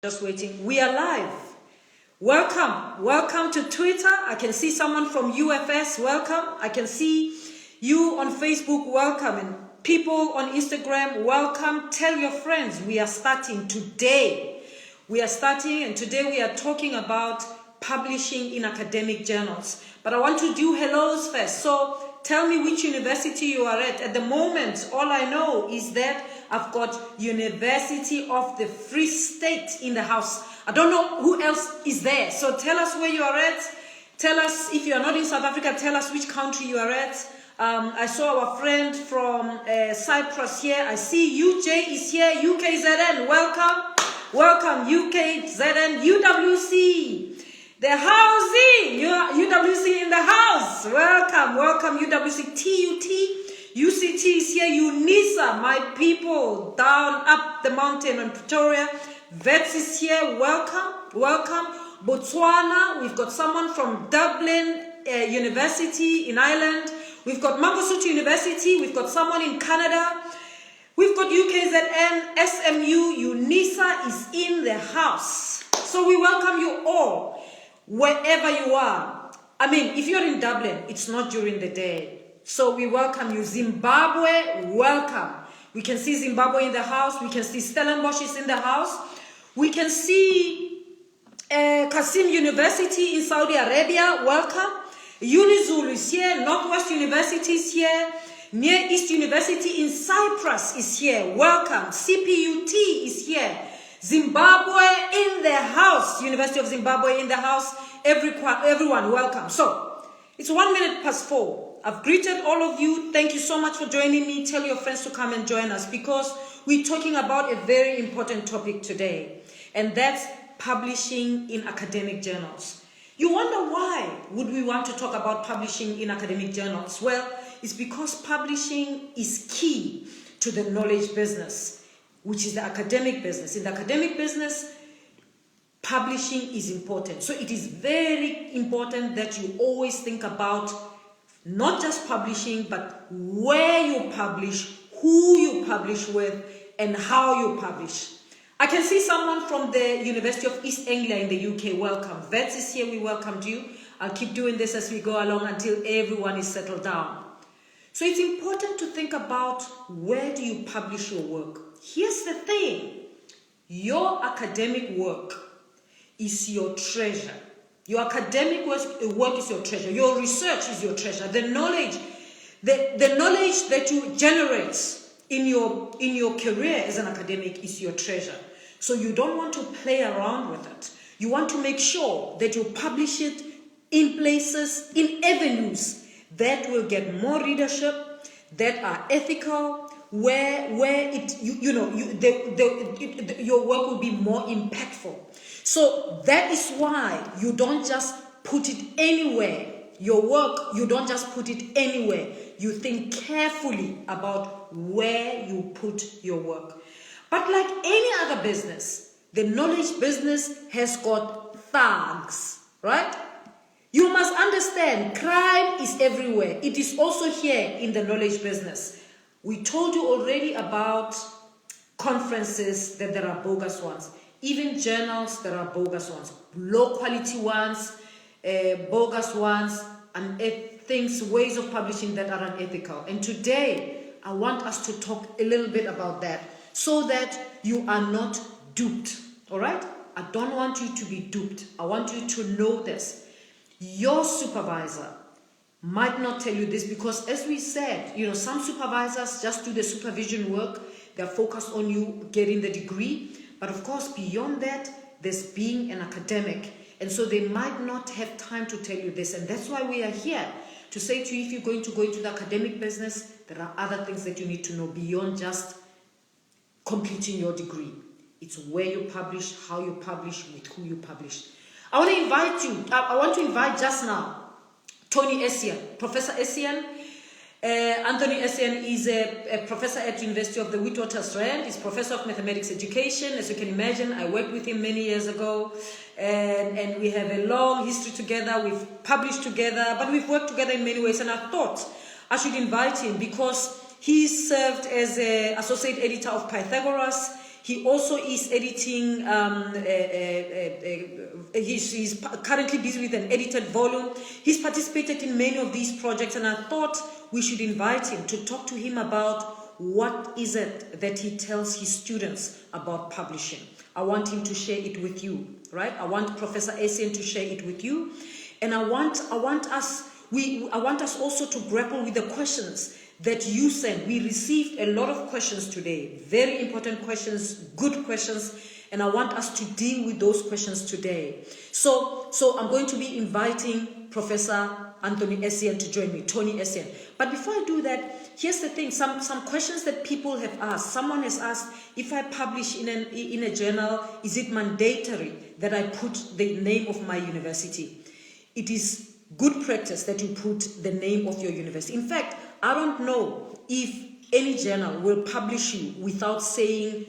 Just waiting. We are live. Welcome to Twitter. I can see someone from UFS. Welcome. I can see you on Facebook. Welcome. And people on Instagram. Welcome. Tell your friends. We are starting today. And today we are talking about publishing in academic journals. But I want to do hellos first. So tell me which university you are at. At the moment, all I know is that I've got University of the Free State in the house. I don't know who else is there. So tell us where you are at. Tell us, if you are not in South Africa, tell us which country you are at. I saw our friend from Cyprus here. I see UJ is here. UKZN, welcome. Welcome, UKZN, UWC. The housing, UWC in the house. Welcome, UWC, TUT. UCT is here, UNISA, my people, down up the mountain in Pretoria. Vets is here, welcome. Botswana, we've got someone from Dublin University in Ireland. We've got Mangosuthu University, we've got someone in Canada. We've got UKZN, SMU, UNISA is in the house. So we welcome you all, wherever you are. I mean, if you're in Dublin, it's not during the day. So we welcome you. Zimbabwe, welcome. We can see Zimbabwe in the house. We can see Stellenbosch is in the house. We can see Qasim University in Saudi Arabia, welcome. UniZulu is here. Northwest University is here. Near East University in Cyprus is here, welcome. CPUT is here. Zimbabwe in the house. University of Zimbabwe in the house. Everyone, welcome. So, it's 4:01. I've greeted all of you. Thank you so much for joining me. Tell your friends to come and join us because we're talking about a very important topic today, and that's publishing in academic journals. You wonder why would we want to talk about publishing in academic journals? Well, it's because publishing is key to the knowledge business, which is the academic business. In the academic business, publishing is important. So it is very important that you always think about not just publishing, but where you publish, who you publish with, and how you publish. I can see someone from the University of East Anglia in the UK. Welcome. Vets is here. We welcomed you. I'll keep doing this as we go along until everyone is settled down. So it's important to think about where do you publish your work. Here's the thing. Your academic work is your treasure. Your academic work is your treasure. Your research is your treasure. The knowledge that you generate in your career as an academic is your treasure. So you don't want to play around with it. You want to make sure that you publish it in places, in avenues that will get more readership, that are ethical, where your work will be more impactful. So that is why you don't just put it anywhere. Your work, you don't just put it anywhere. You think carefully about where you put your work. But like any other business, the knowledge business has got thugs, right? You must understand, crime is everywhere. It is also here in the knowledge business. We told you already about conferences that there are bogus ones. Even journals, there are bogus ones. Low quality ones, bogus ones, and ways of publishing that are unethical. And today, I want us to talk a little bit about that so that you are not duped, all right? I don't want you to be duped. I want you to know this. Your supervisor might not tell you this because, as we said, some supervisors just do the supervision work. They're focused on you getting the degree. But of course, beyond that, there's being an academic. And so they might not have time to tell you this. And that's why we are here to say to you, if you're going to go into the academic business, there are other things that you need to know beyond just completing your degree. It's where you publish, how you publish, with who you publish. I want to invite just now Tony Essien, Professor Essien. Anthony Essien is a professor at University of the Witwatersrand. He's professor of mathematics education. As you can imagine, I worked with him many years ago, and we have a long history together. We've published together, but we've worked together in many ways. And I thought I should invite him because he served as an associate editor of Pythagoras. He also is editing, he's currently busy with an edited volume. He's participated in many of these projects, and I thought we should invite him to talk to him about what is it that he tells his students about publishing. I want him to share it with you, right? I want Professor Essien to share it with you. And I want us also to grapple with the questions that you sent. We received a lot of questions today, very important questions, good questions, and I want us to deal with those questions today. So I'm going to be inviting Professor Anthony Essien to join me, Tony Essien. But before I do that, here's the thing, some questions that people have asked. Someone has asked, if I publish in a journal, is it mandatory that I put the name of my university? It is good practice that you put the name of your university. In fact, I don't know if any journal will publish you without saying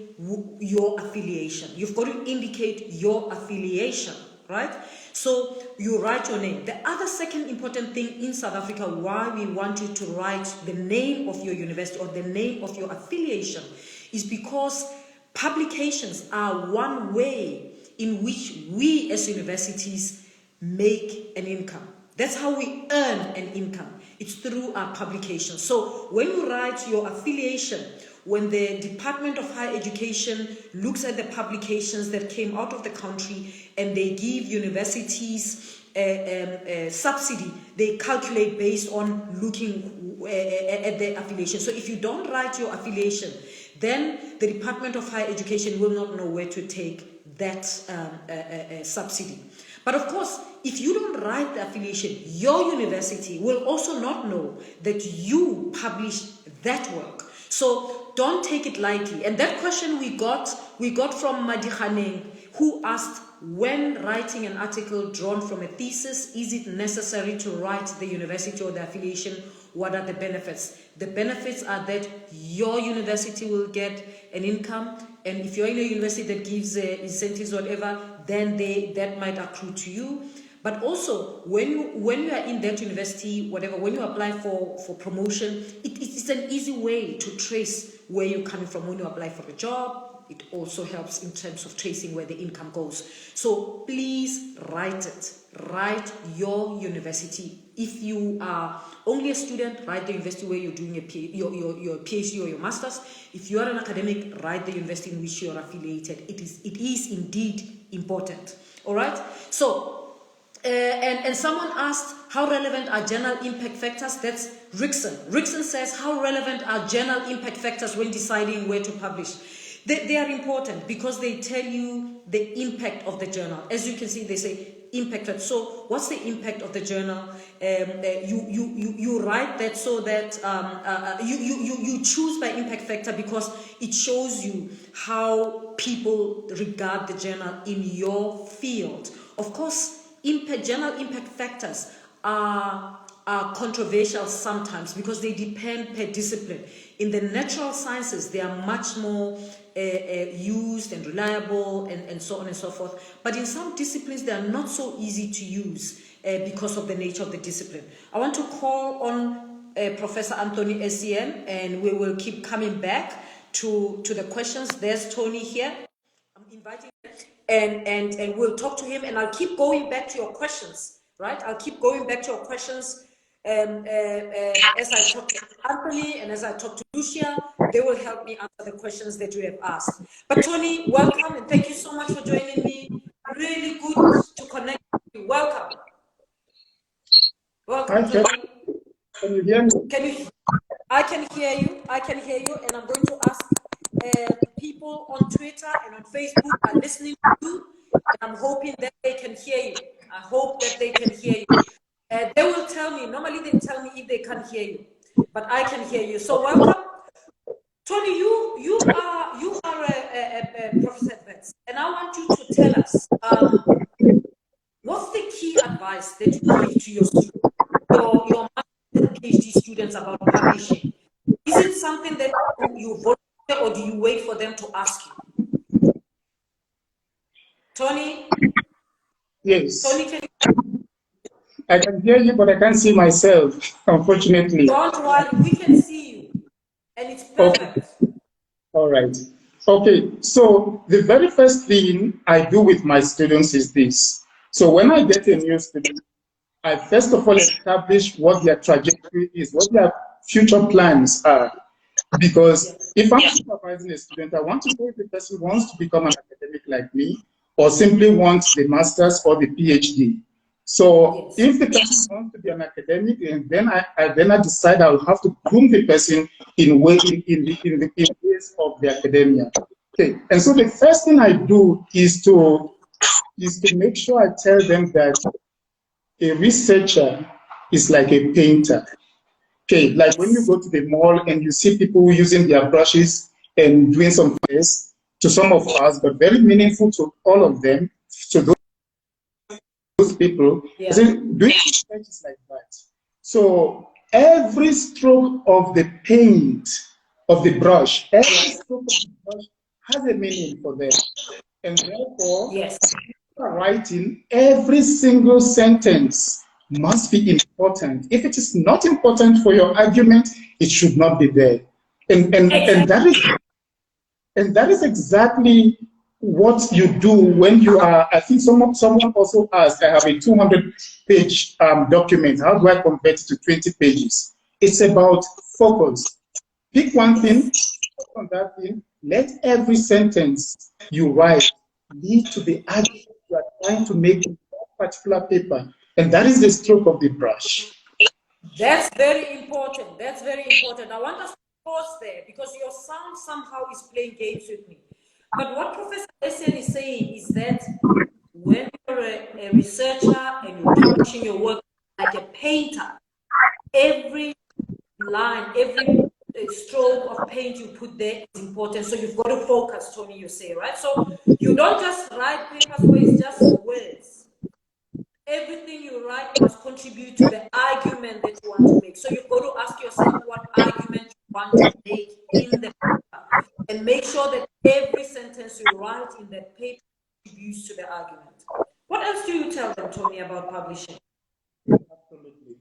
your affiliation. You've got to indicate your affiliation, right? So you write your name. The other second important thing in South Africa, why we want you to write the name of your university or the name of your affiliation, is because publications are one way in which we as universities make an income. That's how we earn an income. It's through our publications. So when you write your affiliation, when the Department of Higher Education looks at the publications that came out of the country and they give universities a subsidy, they calculate based on looking at the affiliation. So if you don't write your affiliation, then the Department of Higher Education will not know where to take that subsidy. But of course, if you don't write the affiliation, your university will also not know that you published that work. So don't take it lightly. And that question we got from Madikhaneng, who asked, when writing an article drawn from a thesis, is it necessary to write the university or the affiliation? What are the benefits? The benefits are that your university will get an income, and if you're in a university that gives incentives or whatever, then that might accrue to you. But also, when you are in that university, whatever, when you apply for promotion, it's an easy way to trace where you're coming from. When you apply for a job, it also helps in terms of tracing where the income goes. So please write it. Write your university. If you are only a student, write the university where you're doing your PhD or your master's. If you are an academic, write the university in which you are affiliated. It is indeed important. All right. So. And someone asked, how relevant are journal impact factors? That's Rickson. Rickson says, how relevant are journal impact factors when deciding where to publish? They are important because they tell you the impact of the journal. As you can see, they say impact factor. So what's the impact of the journal? You write that so that you choose by impact factor because it shows you how people regard the journal in your field. Of course, journal impact factors are controversial sometimes because they depend per discipline. In the natural sciences, they are much more used and reliable and so on and so forth. But in some disciplines, they are not so easy to use because of the nature of the discipline. I want to call on Professor Anthony Essien, and we will keep coming back to the questions. There's Tony here. I'm inviting him. And we'll talk to him, and I'll keep going back to your questions, right? I'll keep going back to your questions as I talk to Anthony and as I talk to Lucia. They will help me answer the questions that you have asked. But Tony, welcome, and thank you so much for joining me. Really good to connect with you. Welcome. Welcome, Hi, Tony. can you hear me? I can hear you, and I'm going to ask people on Twitter and on Facebook are listening to you, and I'm hoping that they can hear you. I hope that they can hear you. They will tell me, normally they tell me if they can't hear you, but I can hear you. So welcome. Tony, you are a professor at Wits, and I want you to tell us, what's the key advice that you give to your students, your master's and PhD students about publishing? Is it something that you volunteer, or do you wait for them to ask you? Tony? Yes. Tony, can you? I can hear you, but I can't see myself, unfortunately. Don't worry, we can see you, and it's perfect. Okay. All right. Okay, so the very first thing I do with my students is this. So when I get a new student, I first of all establish what their trajectory is, what their future plans are. Because if I'm supervising a student, I want to know if the person wants to become an academic like me or simply wants the master's or the PhD. So if the person wants to be an academic, and then I decide I'll have to groom the person in ways of the academia. Okay, and so the first thing I do is to make sure I tell them that a researcher is like a painter. Okay, like when you go to the mall and you see people using their brushes and doing some things, to some of us, but very meaningful to all of them, to those people, doing research is like that. So every stroke of the paint, of the brush, every stroke of the brush has a meaning for them. And therefore, writing, every single sentence must be important. If it is not important for your argument, it should not be there. And that is exactly what you do when you are. I think someone also asked, I have a 200-page document. How do I convert it to 20 pages? It's about focus. Pick one thing, focus on that thing. Let every sentence you write lead to the argument you are trying to make in that particular paper. And that is the stroke of the brush. That's very important. That's very important. I want us to pause there because your sound somehow is playing games with me. But what Professor Essien is saying is that when you're a researcher and you're publishing your work like a painter, every line, every stroke of paint you put there is important. So you've got to focus, Tony, you say, right? So you don't just write papers where it's just words. Everything you write must contribute to the argument that you want to make. So you've got to ask yourself what argument you want to make in the paper and make sure that every sentence you write in that paper contributes to the argument. What else do you tell them, Tony, about publishing? Absolutely.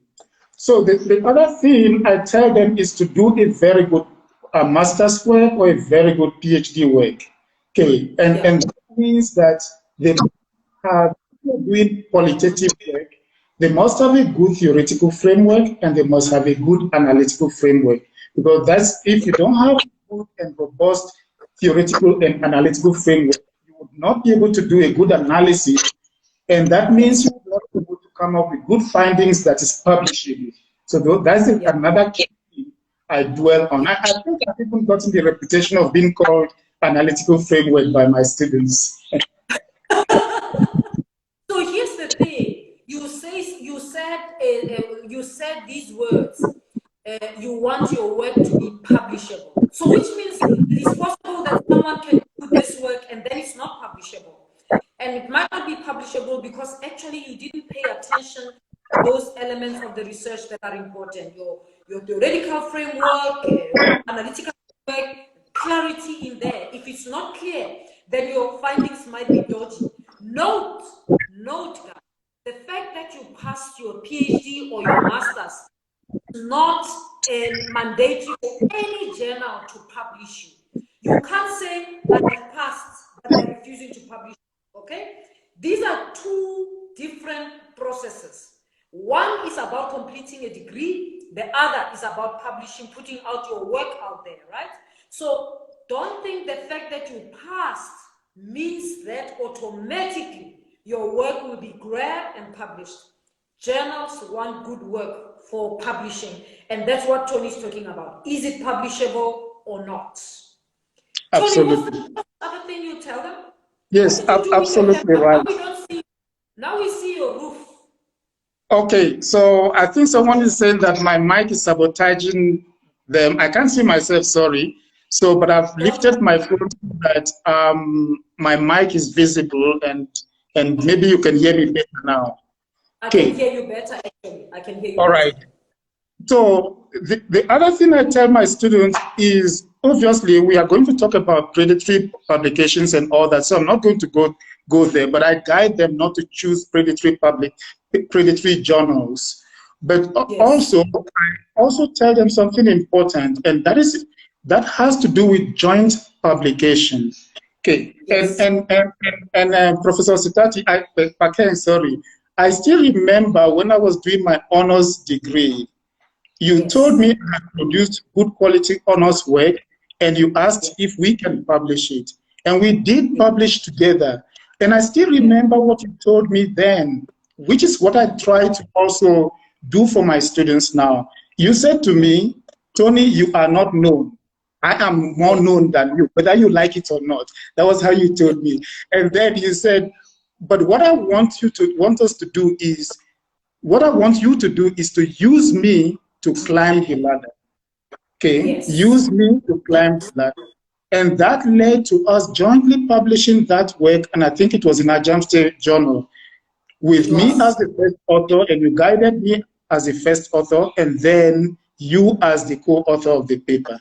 So the other thing I tell them is to do a very good master's work or a very good PhD work. Okay, and that means that they have doing qualitative work, they must have a good theoretical framework and they must have a good analytical framework. Because that's, if you don't have a good and robust theoretical and analytical framework, you would not be able to do a good analysis. And that means you will not be able to come up with good findings that is publishable. So that's another key thing I dwell on. I think I've even gotten the reputation of being called analytical framework by my students. So here's the thing: you said these words. You want your work to be publishable. So which means it is possible that someone can do this work and then it's not publishable. And it might not be publishable because actually you didn't pay attention to those elements of the research that are important. Your theoretical framework, analytical framework, clarity in there. If it's not clear, then your findings might be dodgy. Note, guys, the fact that you passed your PhD or your master's is not mandatory for any journal to publish you. You can't say I have passed, but I'm refusing to publish. Okay? These are two different processes. One is about completing a degree, the other is about publishing, putting out your work out there, right? So don't think the fact that you passed means that automatically your work will be grabbed and published. Journals want good work for publishing, and that's what Tony's talking about. Is it publishable or not? Absolutely. Tony, what's the other thing you tell them? Yes, absolutely right. Now we see your roof. Okay, so I think someone is saying that my mic is sabotaging them. I can't see myself, sorry. So, but I've lifted my phone so that my mic is visible, and maybe you can hear me better now. I can hear you better, actually. I can hear you All right. So the other thing I tell my students is, obviously, we are going to talk about predatory publications and all that, so I'm not going to go there, but I guide them not to choose predatory journals. But also, I also tell them something important, and that has to do with joint publication. Okay, Yes. and Professor Sitati, sorry, I still remember when I was doing my honors degree, you told me I produced good quality honors work, and you asked if we can publish it. And we did publish together. And I still remember what you told me then, which is what I try to also do for my students now. You said to me, Tony, you are not known. I am more known than you, whether you like it or not. That was how you told me. And then you said, but what I want us to do is, what I want you to do is to use me to climb the ladder. Okay, Yes. use me to climb the ladder. And that led to us jointly publishing that work, and I think it was in our Jam State Journal, with me as the first author, and you guided me as the first author, and then you as the co-author of the paper.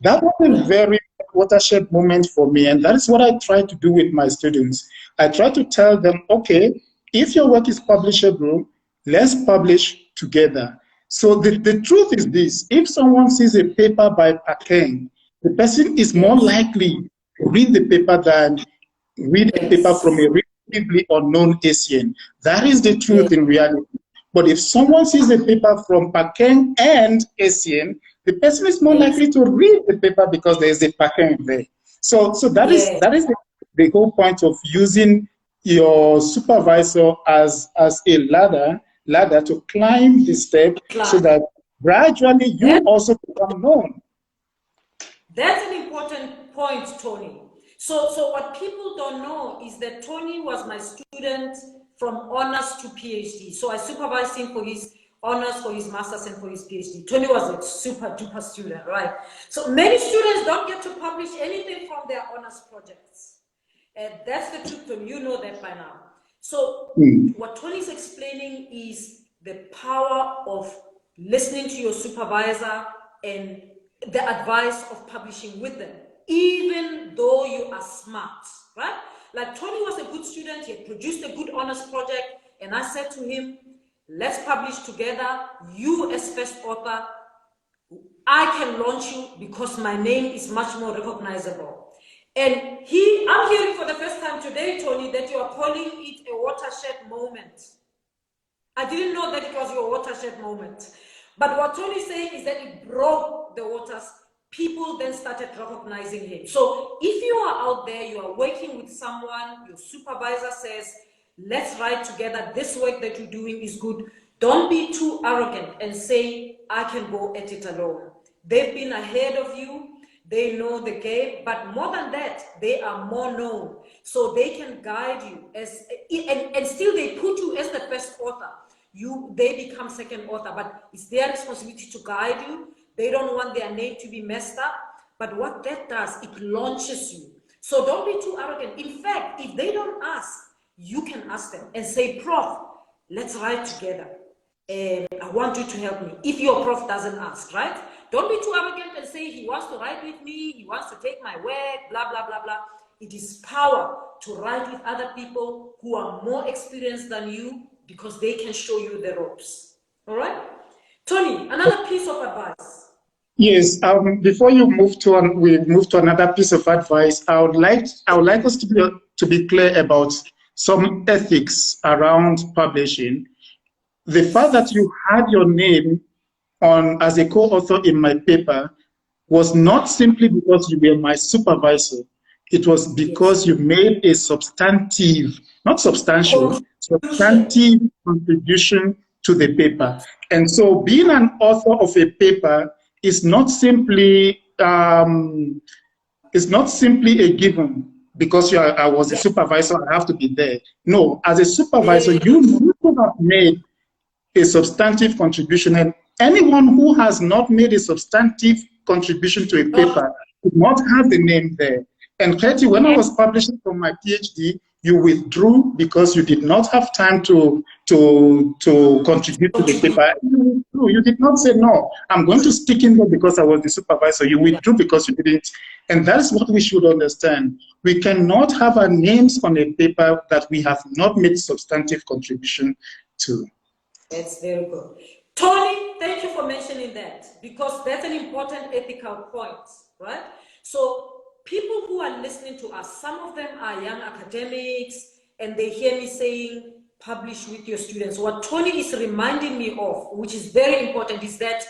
That was a very watershed moment for me, and that is what I try to do with my students. I try to tell them, okay, if your work is publishable, let's publish together. So the truth is this: if someone sees a paper by Pakeng, the person is more likely to read the paper than read a paper from a relatively unknown Asian. That is the truth in reality. But if someone sees a paper from Pakeng and Asian, the person is more likely to read the paper because there is a Pakeng there. So that is the whole point of using your supervisor as a ladder to climb the step, so that gradually you also become known. That's an important point, Tony. So what people don't know is that Tony was my student from honors to PhD. So I supervised him for his honors, for his master's, and for his PhD. Tony was a super duper student, right? So many students don't get to publish anything from their honors projects. And that's the truth, Tony. You know that by now. So what Tony's explaining is the power of listening to your supervisor and the advice of publishing with them, even though you are smart, right? Like Tony was a good student, he had produced a good honors project, and I said to him, let's publish together. You as first author, I can launch you because my name is much more recognizable. And I'm hearing for the first time today, Tony, that you are calling it a watershed moment. I didn't know that it was your watershed moment. But what Tony's saying is that it broke the waters. People then started recognizing him. So if you are out there, you are working with someone, your supervisor says, let's write together, this work that you're doing is good. Don't be too arrogant and say, I can go at it alone. They've been ahead of you. They know the game, but more than that, they are more known. So they can guide you and still they put you as the first author. They become second author, but it's their responsibility to guide you. They don't want their name to be messed up, but what that does, it launches you. So don't be too arrogant. In fact, if they don't ask, you can ask them and say, Prof, let's write together. And I want you to help me. If your prof doesn't ask, right? Don't be too arrogant and say he wants to write with me, he wants to take my work, blah, blah, blah, blah. It is power to write with other people who are more experienced than you because they can show you the ropes. All right? Tony, another piece of advice. Yes, before we move to another piece of advice, I would like us to be clear about some ethics around publishing. The fact that you had your name on as a co-author in my paper was not simply because you were my supervisor. It was because you made a substantive, not substantial, substantive contribution to the paper. And so being an author of a paper is not simply a given because I was a supervisor, I have to be there. No, as a supervisor, you need to have made a substantive contribution, and anyone who has not made a substantive contribution to a paper would not have the name there. And Katie, when I was publishing for my PhD, you withdrew because you did not have time to contribute to the paper. You withdrew. You did not say, no, I'm going to stick in there because I was the supervisor. You withdrew because you didn't. And that's what we should understand. We cannot have our names on a paper that we have not made substantive contribution to. That's very good. Tony, thank you for mentioning that because that's an important ethical point, right? So people who are listening to us, some of them are young academics, and they hear me saying, publish with your students. What Tony is reminding me of, which is very important, is that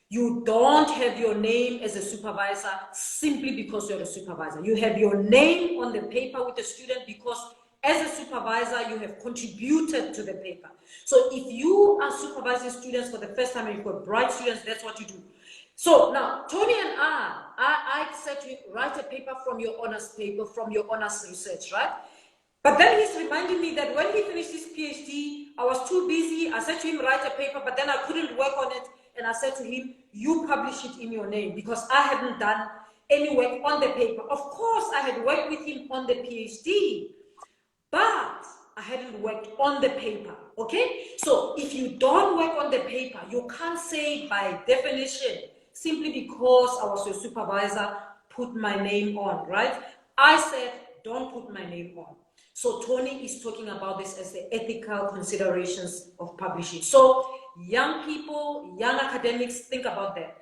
you don't have your name as a supervisor simply because you're a supervisor. You have your name on the paper with the student because as a supervisor, you have contributed to the paper. So if you are supervising students for the first time and you've got bright students, that's what you do. So now, Tony and I said to him, write a paper from your honors paper, from your honors research, right? But then he's reminding me that when he finished his PhD, I was too busy. I said to him, write a paper, but then I couldn't work on it. And I said to him, you publish it in your name, because I hadn't done any work on the paper. Of course, I had worked with him on the PhD, but I hadn't worked on the paper, okay? So if you don't work on the paper, you can't say by definition, simply because I was your supervisor, put my name on, right? I said, don't put my name on. So Tony is talking about this as the ethical considerations of publishing. So young people, young academics, think about that.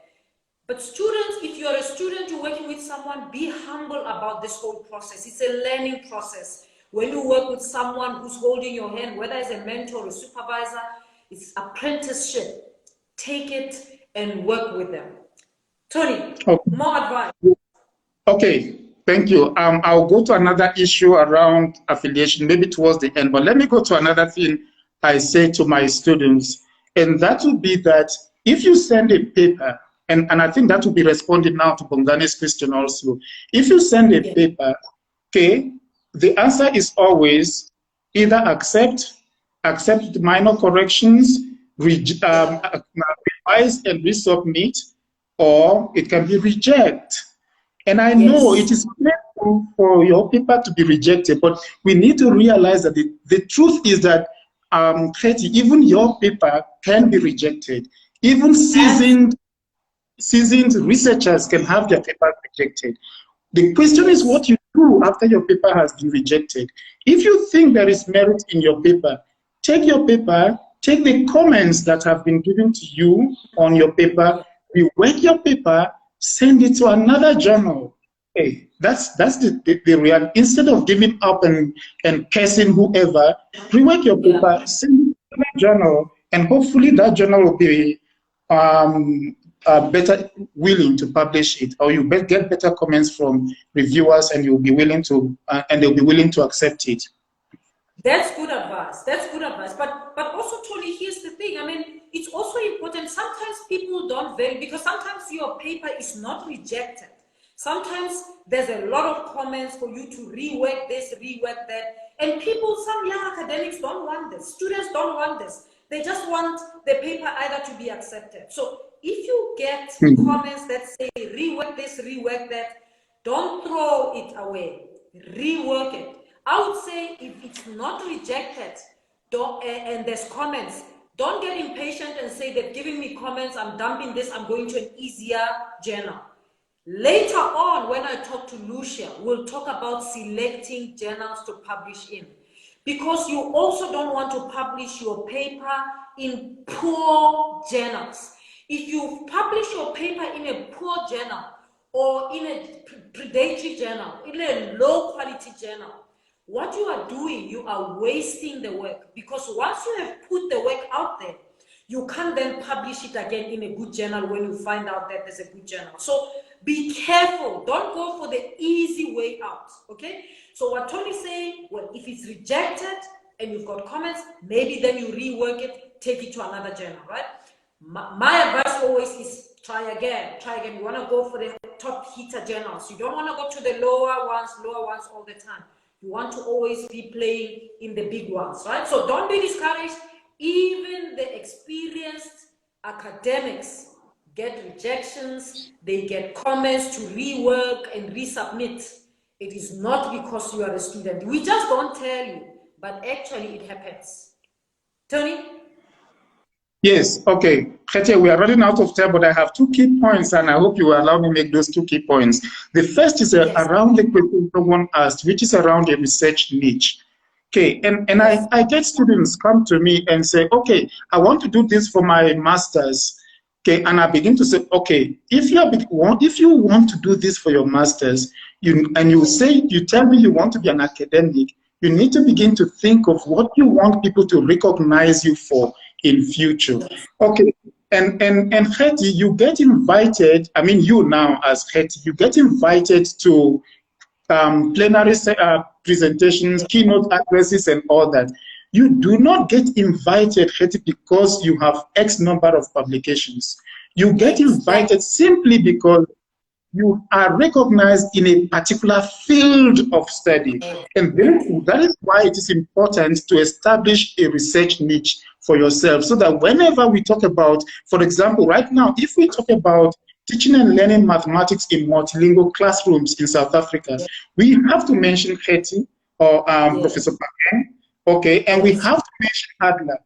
But students, if you're a student, you're working with someone, be humble about this whole process. It's a learning process. When you work with someone who's holding your hand, whether as a mentor or a supervisor, it's apprenticeship. Take it and work with them. Tony, more advice. Okay, thank you. I'll go to another issue around affiliation, maybe towards the end, but let me go to another thing I say to my students, and that would be that if you send a paper, and I think that will be responding now to Bongane's question also, if you send a paper, okay, the answer is always either accept the minor corrections, revise and resubmit, or it can be reject. And I know it is painful for your paper to be rejected, but we need to realize that the truth is that even your paper can be rejected. Even seasoned researchers can have their paper rejected. The question is what you do after your paper has been rejected. If you think there is merit in your paper, take your paper, take the comments that have been given to you on your paper, rework your paper, send it to another journal. Hey, that's the real. Instead of giving up and cursing whoever, rework your paper, send it to another journal, and hopefully that journal will be better willing to publish it, or you get better comments from reviewers, and you'll be willing to, and they'll be willing to accept it. That's good advice. That's good advice. But also, Tony, here's the thing. I mean, it's also important. Sometimes people don't value, because sometimes your paper is not rejected. Sometimes there's a lot of comments for you to rework this, rework that. And people, some young academics don't want this. Students don't want this. They just want the paper either to be accepted. So if you get comments that say rework this, rework that, don't throw it away. Rework it. I would say if it's not rejected, and there's comments, don't get impatient and say they've given me comments, I'm dumping this, I'm going to an easier journal. Later on, when I talk to Lucia, we'll talk about selecting journals to publish in. Because you also don't want to publish your paper in poor journals. If you publish your paper in a poor journal, or in a predatory journal, in a low quality journal, what you are doing, you are wasting the work, because once you have put the work out there, you can't then publish it again in a good journal when you find out that there's a good journal. So be careful. Don't go for the easy way out, okay? So what Tony's saying, well, if it's rejected and you've got comments, maybe then you rework it, take it to another journal, right? My advice always is try again. You want to go for the top hitter journals. You don't want to go to the lower ones all the time. You want to always be playing in the big ones, right? So don't be discouraged. Even the experienced academics get rejections, they get comments to rework and resubmit. It is not because you are a student. We just don't tell you, but actually it happens. Tony? Yes, okay. Khetye, we are running out of time, but I have 2 key points, and I hope you will allow me to make those 2 key points. The first is around the question someone asked, which is around a research niche. Okay, and I get students come to me and say, okay, I want to do this for my master's, Okay, and I begin to say, okay, if you want to do this for your masters, you tell me you want to be an academic, you need to begin to think of what you want people to recognize you for in future. Okay, and Hetty, you get invited. I mean, you now as Hetty, you get invited to plenary presentations, keynote addresses, and all that. You do not get invited, Hetty, because you have X number of publications. You get invited simply because you are recognized in a particular field of study. And that is why it is important to establish a research niche for yourself, so that whenever we talk about, for example, right now, if we talk about teaching and learning mathematics in multilingual classrooms in South Africa, we have to mention Hetty or Professor Pakeng, okay, and we have to mention Adler.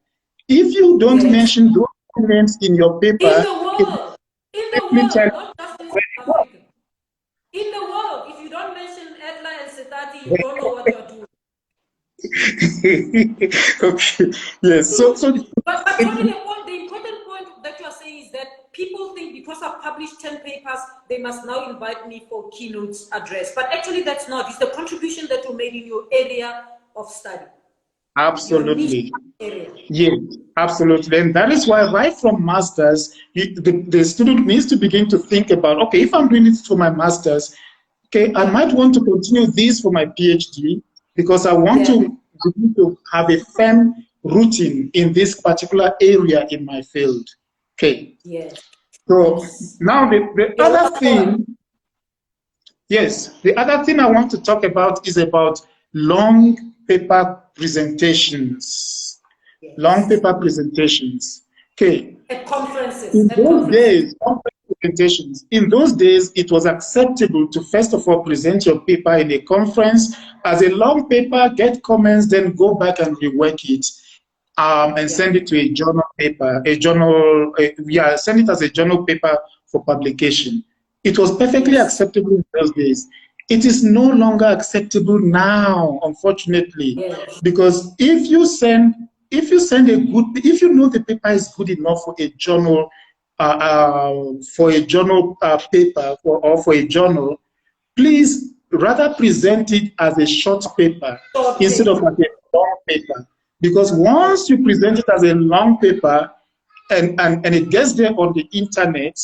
If you don't mention those names in your paper, not just in South Africa. In the world, if you don't mention Adler and Setati, you don't know what you're doing. Okay, yes. But Tony, the important point that you are saying is that people think because I've published 10 papers, they must now invite me for keynotes address. But actually, that's not. It's the contribution that you made in your area of study. Absolutely. Yes, absolutely. And that is why right from masters, the student needs to begin to think about, okay, if I'm doing it for my masters, okay, I might want to continue this for my PhD because I want to have a firm rooting in this particular area in my field. Okay. Yes. So now the other thing, the other thing I want to talk about is about long paper presentations. Long paper presentations. Okay. At conferences. In those days, presentations. In those days, it was acceptable to first of all present your paper in a conference as a long paper, get comments, then go back and rework it, and send it to a journal paper, send it as a journal paper for publication. It was perfectly acceptable in those days. It is no longer acceptable now, unfortunately, because if you know the paper is good enough for a journal, paper or for a journal, please rather present it as a short paper instead of as a long paper. Because once you present it as a long paper and it gets there on the internet,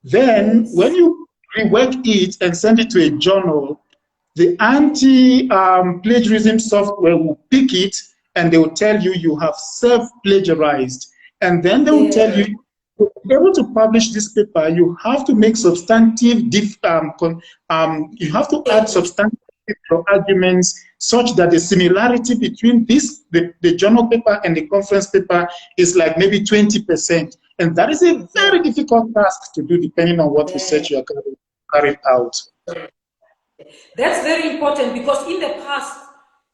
then when you rework it and send it to a journal, the anti-plagiarism software will pick it and they will tell you you have self-plagiarized. And then they will tell you, to be able to publish this paper, you have to make substantive, you have to add substantive arguments such that the similarity between the journal paper and the conference paper is like maybe 20%. And that is a very difficult task to do depending on what research you are carrying out. That's very important because in the past,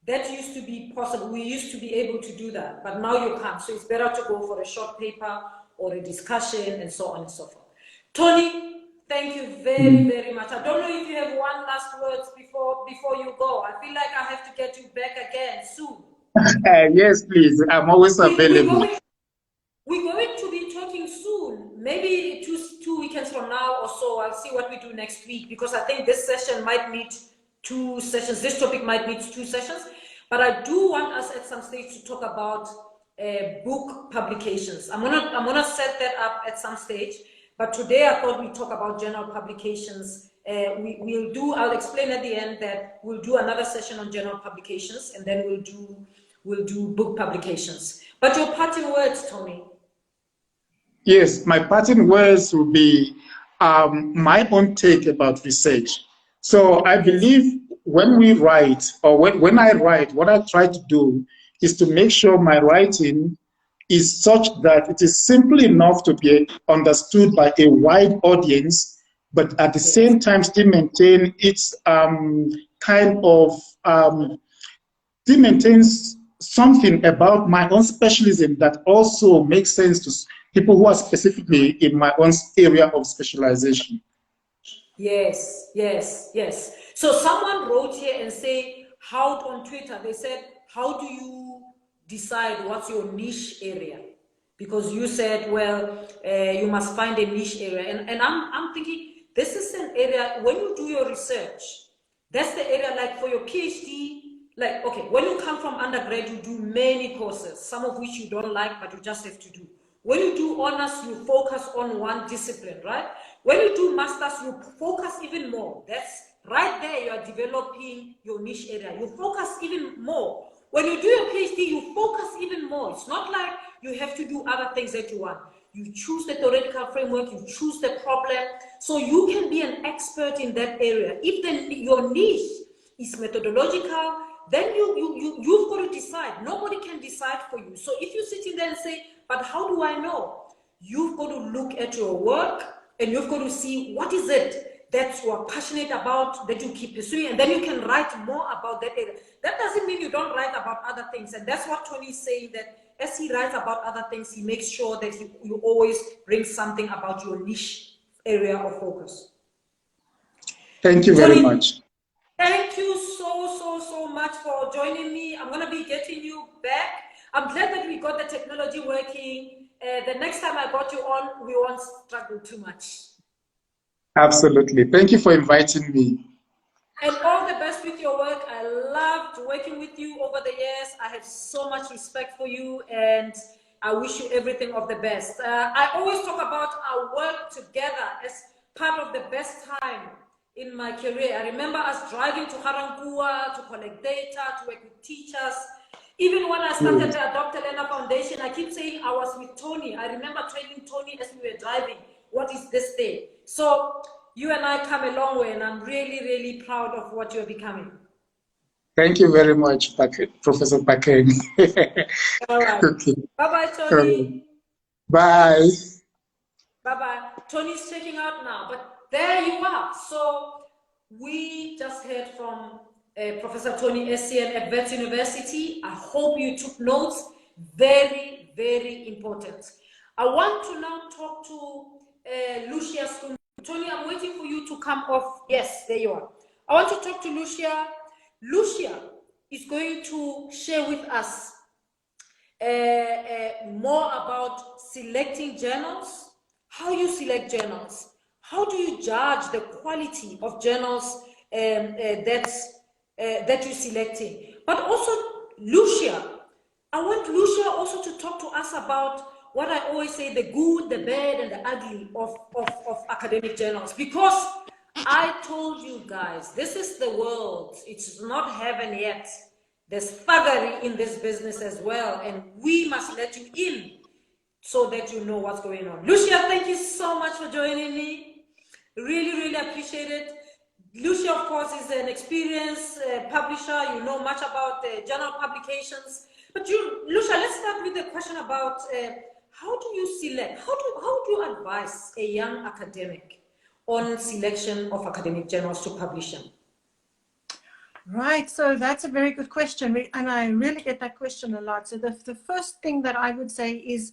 that used to be possible. We used to be able to do that, but now you can't. So it's better to go for a short paper or a discussion and so on and so forth. Tony, thank you very, very much. I don't know if you have one last words before you go. I feel like I have to get you back again soon. Yes, please. I'm always available. We're going to be talking soon, maybe two weekends from now or so. I'll see what we do next week because I think this session might need 2 sessions. This topic might need 2 sessions, but I do want us at some stage to talk about book publications. I'm gonna set that up at some stage, but today I thought we'd talk about journal publications. I'll explain at the end that we'll do another session on journal publications and then we'll do book publications. But your parting words, Tony. Yes, my parting words will be my own take about research. So I believe when we write, or when I write, what I try to do is to make sure my writing is such that it is simple enough to be understood by a wide audience, but at the same time still maintain its still maintains something about my own specialism that also makes sense to people who are specifically in my own area of specialization. Yes. So someone wrote here and say, on Twitter, they said, how do you decide what's your niche area? because you said, well, you must find a niche area. And I'm thinking, this is an area, when you do your research, that's the area, like for your PhD, like, okay, when you come from undergrad, you do many courses, some of which you don't like, but you just have to do. When you do honors, you focus on one discipline, right? When you do masters, you focus even more. That's right there, you are developing your niche area. You focus even more. When you do your PhD, you focus even more. It's not like you have to do other things that you want. You choose the theoretical framework, you choose the problem, so you can be an expert in that area. If your niche is methodological, then you've got to decide. Nobody can decide for you. So if you're sitting there and say, but how do I know? You've got to look at your work and you've got to see what is it that you are passionate about, that you keep pursuing, and then you can write more about that area. That doesn't mean you don't write about other things. And that's what Tony is saying, that as he writes about other things, he makes sure that you always bring something about your niche area of focus. Thank you very much. Thank you so much for joining me. I'm going to be getting you back. I'm glad that we got the technology working. The next time I got you on, we won't struggle too much. Absolutely. Thank you for inviting me. And all the best with your work. I loved working with you over the years. I have so much respect for you, and I wish you everything of the best. I always talk about our work together as part of the best time in my career. I remember us driving to Harankua to collect data, to work with teachers. Even when I started the Dr. Lena Foundation, I keep saying I was with Tony. I remember training Tony as we were driving. What is this thing? So you and I come a long way, and I'm really, really proud of what you're becoming. Thank you very much, Professor Pakeng. All right. Okay. Bye-bye, Tony. Bye. Bye-bye. Tony's checking out now, but there you are. So we just heard from Professor Tony Essien at Wits University. I hope you took notes. Very, very important. I want to now talk to Lucia Skum. Tony, I'm waiting for you to come off. Yes, there you are. I want to talk to Lucia. Lucia is going to share with us more about selecting journals, how you select journals, how do you judge the quality of journals that you're selecting. But also, Lucia, I want Lucia also to talk to us about what I always say, the good, the bad, and the ugly of academic journals. Because I told you guys, this is the world. It's not heaven yet. There's thuggery in this business as well, and we must let you in so that you know what's going on. Lucia, thank you so much for joining me. Really, really appreciate it. Lucia, of course, is an experienced publisher. You know much about journal publications. But Lucia, let's start with the question about how do you select, how do you advise a young academic on selection of academic journals to publish them? Right, so that's a very good question, and I really get that question a lot. So the first thing that I would say is,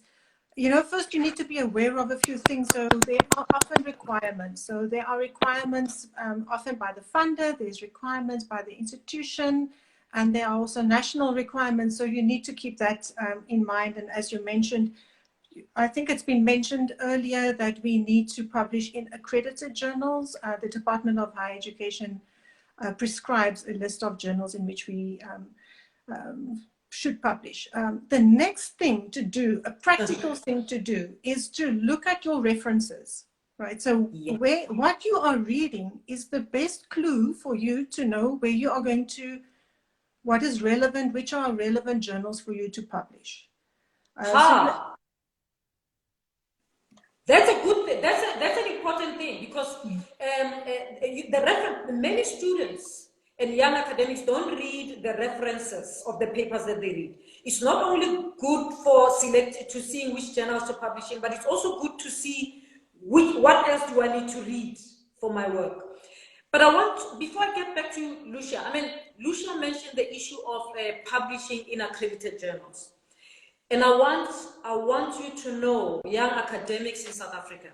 first you need to be aware of a few things. So there are often requirements. So there are requirements often by the funder, there's requirements by the institution, and there are also national requirements. So you need to keep that in mind. And as you mentioned, I think it's been mentioned earlier that we need to publish in accredited journals. The Department of Higher Education prescribes a list of journals in which we should publish. The next thing to do, a practical thing to do, is to look at your references, right? So what you are reading is the best clue for you to know where you are going to, what is relevant, which are relevant journals for you to publish. That's a good thing. That's an important thing, because many students and young academics don't read the references of the papers that they read. It's not only good for seeing which journals to publish in, but it's also good to see what else do I need to read for my work. But before I get back to Lucia, Lucia mentioned the issue of publishing in accredited journals. And I want you to know, young academics in South Africa,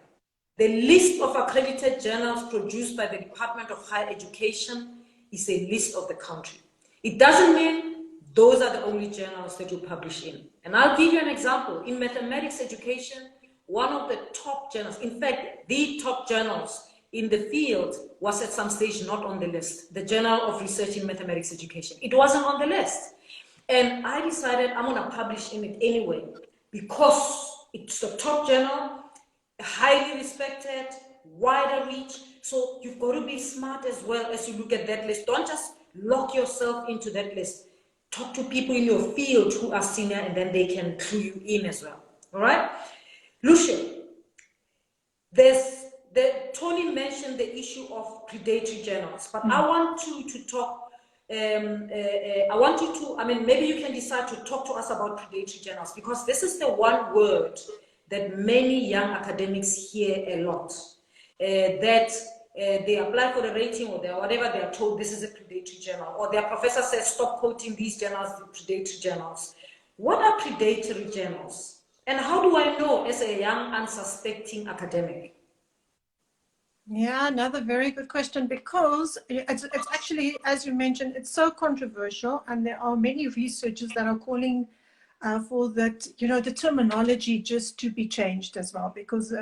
the list of accredited journals produced by the Department of Higher Education is a list of the country. It doesn't mean those are the only journals that you publish in. And I'll give you an example. In mathematics education, one of the top journals, in fact, the top journals in the field was at some stage not on the list. The Journal of Research in Mathematics Education. It wasn't on the list. And I decided I'm going to publish in it anyway because it's the top journal, highly respected, wider reach. So you've got to be smart as well as you look at that list. Don't just lock yourself into that list. Talk to people in your field who are senior and then they can clue you in as well. All right? Lucia, Tony mentioned the issue of predatory journals, but I want you to talk, maybe you can decide to talk to us about predatory journals, because this is the one word that many young academics hear a lot, that they apply for the rating or whatever they are told, this is a predatory journal, or their professor says, stop quoting these journals, the predatory journals. What are predatory journals? And how do I know as a young, unsuspecting academic? Yeah, another very good question, because it's actually, as you mentioned, it's so controversial, and there are many researchers that are calling for that, the terminology just to be changed as well, because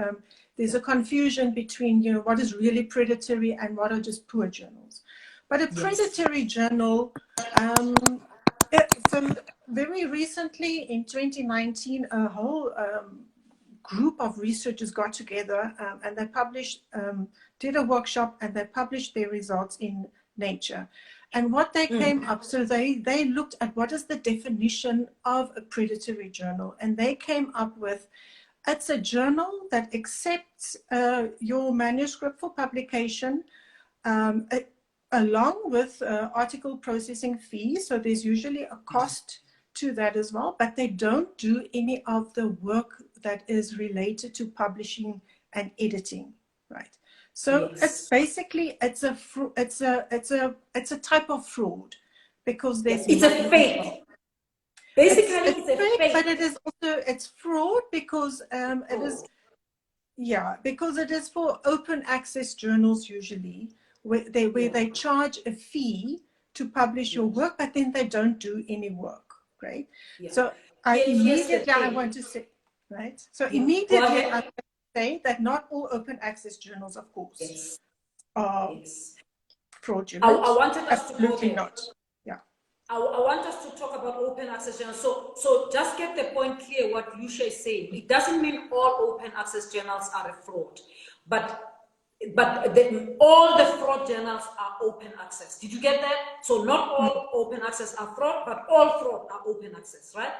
there's a confusion between, what is really predatory and what are just poor journals. But a predatory journal, so very recently in 2019, a whole group of researchers got together and they published, did a workshop, and they published their results in Nature. And what they came up, so they looked at what is the definition of a predatory journal, and they came up with, it's a journal that accepts your manuscript for publication along with article processing fees. So there's usually a cost to that as well, but they don't do any of the work that is related to publishing and editing, right? So it's basically, it's a type of fraud, because there's it's a fake. Basically, it's a fake. But it is also, it's fraud because it is, because it is for open access journals usually, where they charge a fee to publish your work, but then they don't do any work, right? So immediately I want to say, right? So immediately I want to say that not all open access journals, of course, are fraudulent. I wanted us to go there. Not. I want us to talk about open access journals. So just get the point clear what Lucia is saying. It doesn't mean all open access journals are a fraud, but all the fraud journals are open access. Did you get that? So not all open access are fraud, but all fraud are open access, right?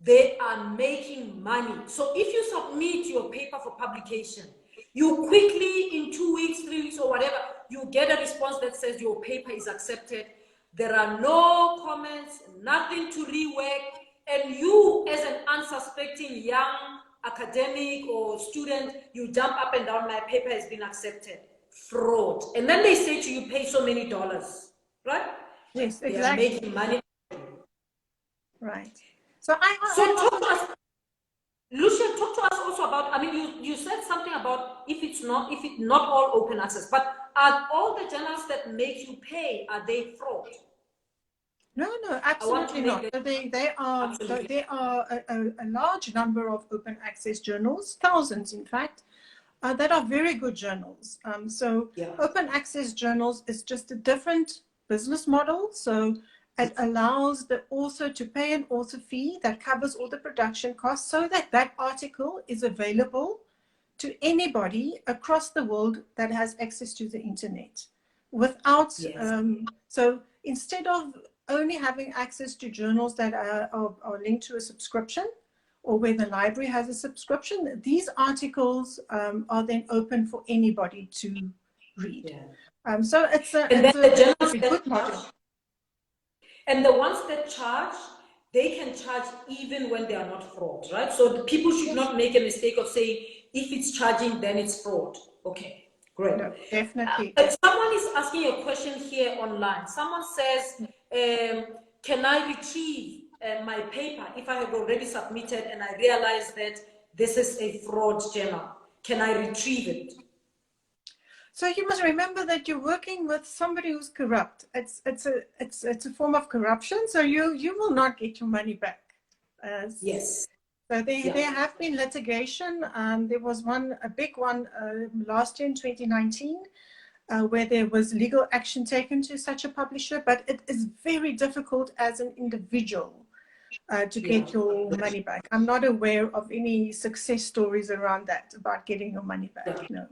They are making money. So if you submit your paper for publication, you quickly, in 2 weeks, 3 weeks, or whatever, you get a response that says your paper is accepted. There are no comments, nothing to rework, and you, as an unsuspecting young academic or student, you jump up and down, my paper has been accepted. Fraud. And then they say to you, pay so many dollars, right? Yes, exactly. They are making money. Right. So talk to us, Lucia, talk to us also about, you said something about if it's not all open access, but are all the journals that make you pay, are they fraud? No, absolutely not. So there are a large number of open access journals, thousands in fact, that are very good journals. Open access journals is just a different business model. So it allows the author to pay an author fee that covers all the production costs, so that article is available to anybody across the world that has access to the internet. Without, so instead of only having access to journals that are linked to a subscription, or where the library has a subscription, these articles are then open for anybody to read. So it's a good model. And the ones that charge, they can charge even when they are not fraud, right? So the people should not make a mistake of saying, if it's charging, then it's fraud. Okay, great. No, definitely. Someone is asking a question here online. Someone says, can I retrieve my paper if I have already submitted and I realize that this is a fraud journal? Can I retrieve it? So you must remember that you're working with somebody who's corrupt. It's a form of corruption. So you will not get your money back. Yes. So there have been litigation. There was a big one last year in 2019, where there was legal action taken to such a publisher. But it is very difficult as an individual to get your money back. I'm not aware of any success stories around that, about getting your money back. No.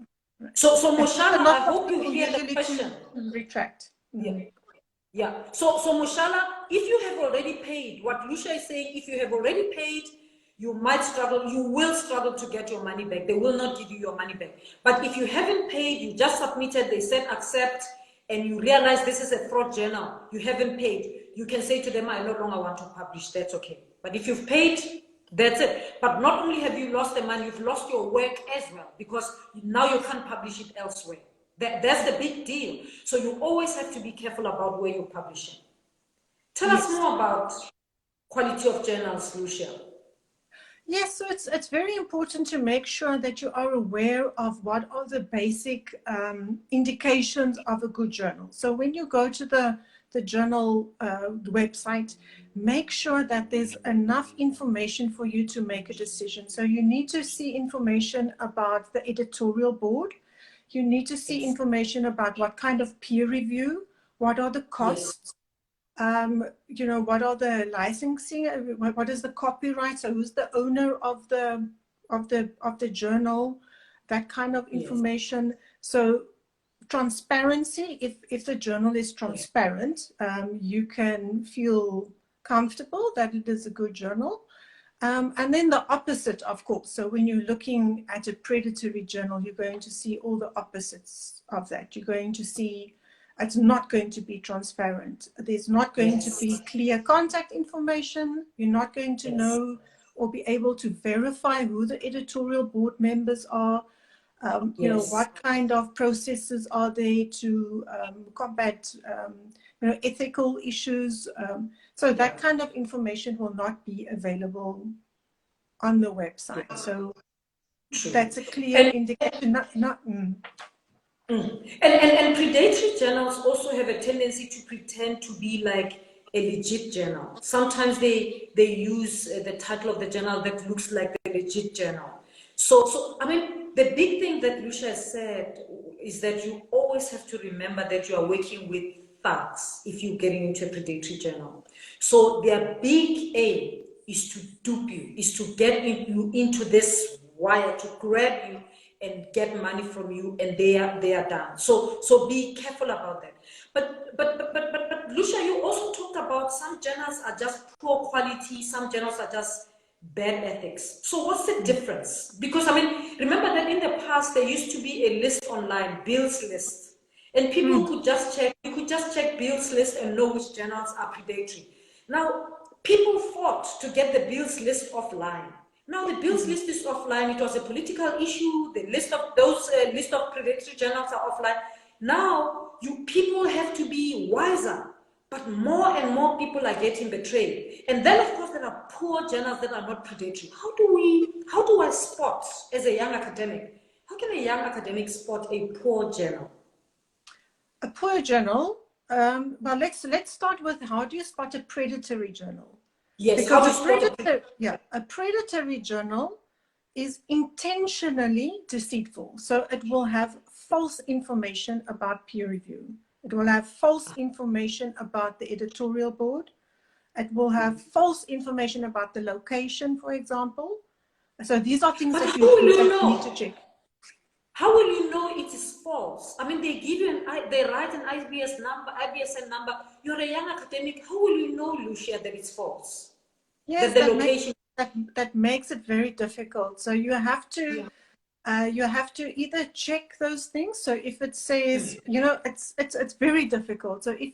So Moshala, I hope you hear the usually question. to retract. Yeah. So Moshala, if you have already paid, what Lucia is saying, if you have already paid, you might struggle, you will struggle to get your money back. They will not give you your money back. But if you haven't paid, you just submitted, they said accept, and you realize this is a fraud journal, you haven't paid, you can say to them, I no longer want to publish, that's okay. But if you've paid, that's it. But not only have you lost the money, you've lost your work as well, because now you can't publish it elsewhere. That's the big deal. So you always have to be careful about where you're publishing. Tell us more about quality of journals, Lucia. Yes, so it's very important to make sure that you are aware of what are the basic indications of a good journal. So when you go to the journal website, make sure that there's enough information for you to make a decision. So you need to see information about the editorial board. You need to see information about what kind of peer review, what are the costs, you know, what are the licensing, what is the copyright, so who's the owner of the journal, that kind of information. So transparency, if the journal is transparent, you can feel comfortable that it is a good journal. And then the opposite, of course. So when you're looking at a predatory journal, you're going to see all the opposites of that. You're going to see it's not going to be transparent. There's not going to be clear contact information. You're not going to know or be able to verify who the editorial board members are. You know, what kind of processes are there to combat you know, ethical issues. So that kind of information will not be available on the website. So that's a clear indication. And predatory journals also have a tendency to pretend to be like a legit journal. Sometimes they use the title of the journal that looks like a legit journal. So I mean, the big thing that Lucia has said is that you always have to remember that you are working with thugs if you're getting into a predatory journal. So their big aim is to dupe you, is to get you into this wire, to grab you and get money from you, and they are done. So be careful about that. But Lucia, you also talked about some journals are just poor quality, some journals are just bad ethics. So what's the difference? Because I mean, remember that in the past there used to be a list online, Bill's list, and people could just check. You could just check Bill's list and know which journals are predatory. Now people fought to get the Bill's list offline. Now the Bill's list is offline. It was a political issue. The list of those list of predatory journals are offline. Now people have to be wiser. But more and more people are getting betrayed. And then, of course, there are poor journals that are not predatory. How do I spot, as a young academic, how can a young academic spot a poor journal? A poor journal, well, let's start with, how do you spot a predatory journal? Yes, because a predatory journal is intentionally deceitful. So it will have false information about peer review. It will have false information about the editorial board. It will have false information about the location, for example. So these are things that you need to check. How will you know it is false? I mean, they give you they write an IBSN number. You're a young academic. How will you know, Lucia, that it's false? Yes, that makes it very difficult. So you have to either check those things. So if it says, you know, it's very difficult. So if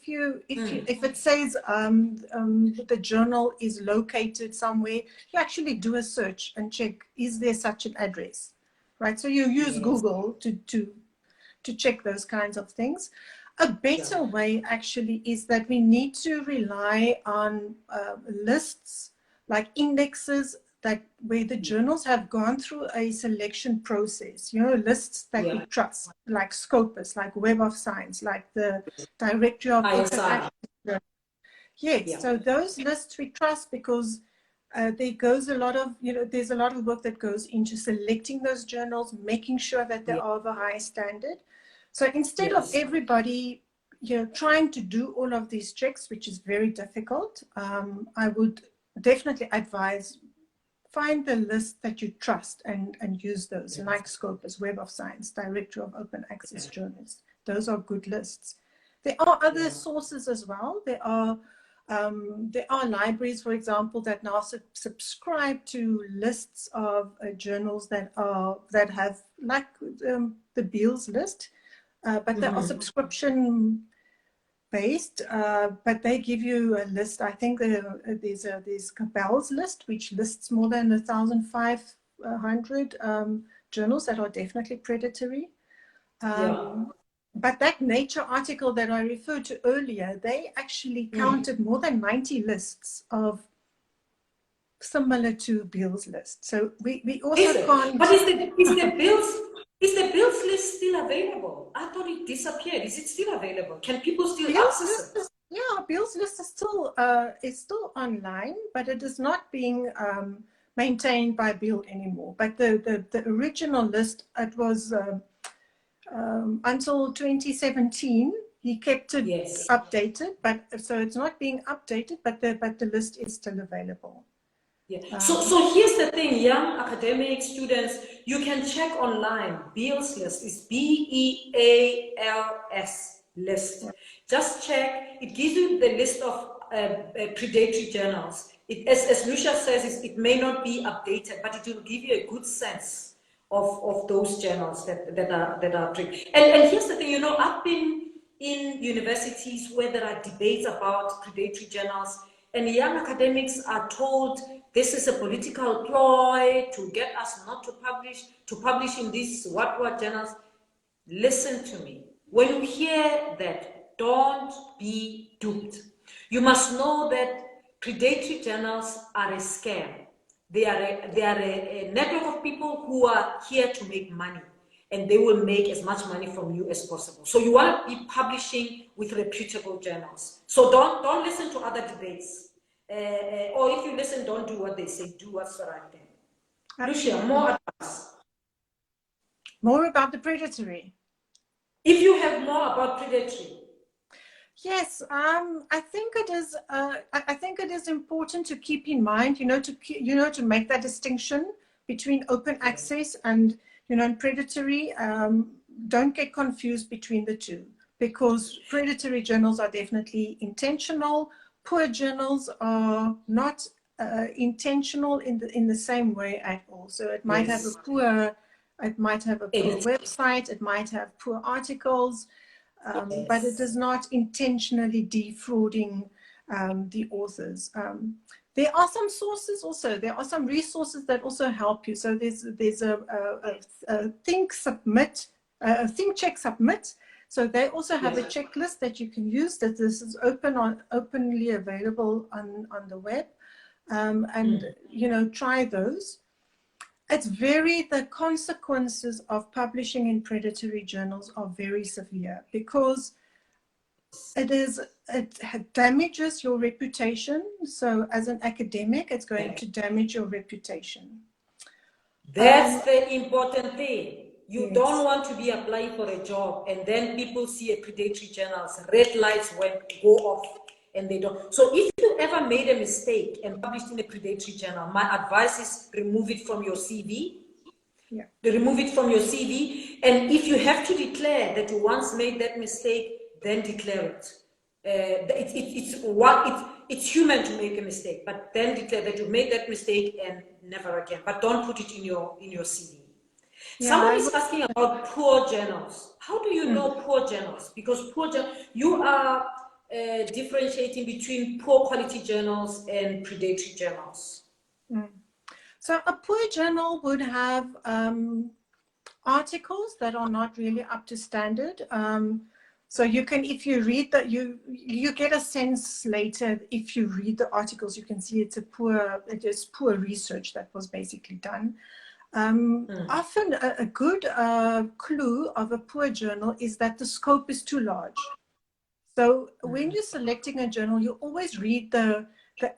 it says the journal is located somewhere, you actually do a search and check, is there such an address, right? So you use Google to check those kinds of things. A better way actually is that we need to rely on lists, like indexes that where the journals have gone through a selection process, you know, lists that we trust, like Scopus, like Web of Science, like the Directory of Open Access. Yes, so those lists we trust because there goes a lot of, you know, there's a lot of work that goes into selecting those journals, making sure that they are of a high standard. So instead of everybody, you know, trying to do all of these checks, which is very difficult, I would definitely advise find the list that you trust and use those, like Scopus, Web of Science, Directory of Open Access Journals. Those are good lists. There are other sources as well. There are libraries, for example, that now subscribe to lists of journals that have, like the Beals list, but they are subscription based, but they give you a list. I think there's Cabell's list, which lists more than 1,500 journals that are definitely predatory. But that Nature article that I referred to earlier, they actually counted more than 90 lists of similar to Beals list. So we also can't. But is the Beals list still available? I thought it disappeared. Is it still available? Can people still access it? Yeah, Beals list is still online, but it is not being maintained by Beal anymore. But the original list, it was until 2017. He kept it updated, but so it's not being updated, but the list is still available. So here's the thing, young academic students, you can check online. Beals list is BEALS list. Just check. It gives you the list of predatory journals. As Lucia says, it may not be updated, but it will give you a good sense of those journals that are and here's the thing, you know, I've been in universities where there are debates about predatory journals, and young academics are told this is a political ploy to get us not to publish in these what journals. Listen to me. When you hear that, don't be duped. You must know that predatory journals are a scam. They are a network of people who are here to make money, and they will make as much money from you as possible. So you want to be publishing with reputable journals. So don't listen to other debates. Or if you listen, don't do what they say, do what's the right thing. Lucia, more advice. More about the predatory. If you have more about predatory. Yes, I think it is. I think it is important to keep in mind, to make that distinction between open access and, and predatory. Don't get confused between the two, because predatory journals are definitely intentional. Poor journals are not intentional in the same way at all. So it might have a poor website. It might have poor articles. But it is not intentionally defrauding the authors. There are some sources also. There are some resources that also help you. So there's a Think Check Submit. So they also have a checklist that you can use. That this is openly available on the web, and try those. The consequences of publishing in predatory journals are very severe, because it damages your reputation. So as an academic, it's going to damage your reputation. That's the important thing. You don't want to be applying for a job and then people see a predatory journal, red lights go off and they don't. So if you ever made a mistake and published in a predatory journal, my advice is remove it from your CV. Remove it from your CV. And if you have to declare that you once made that mistake, then declare it. It's human to make a mistake, but then declare that you made that mistake and never again. But don't put it in your CV. Someone is asking about poor journals. How do you know poor journals? Because you are differentiating between poor quality journals and predatory journals. So a poor journal would have articles that are not really up to standard. So you can, if you read that, you get a sense later. If you read the articles, you can see it is poor research that was basically done. Often a good clue of a poor journal is that the scope is too large. So when you're selecting a journal, you always read the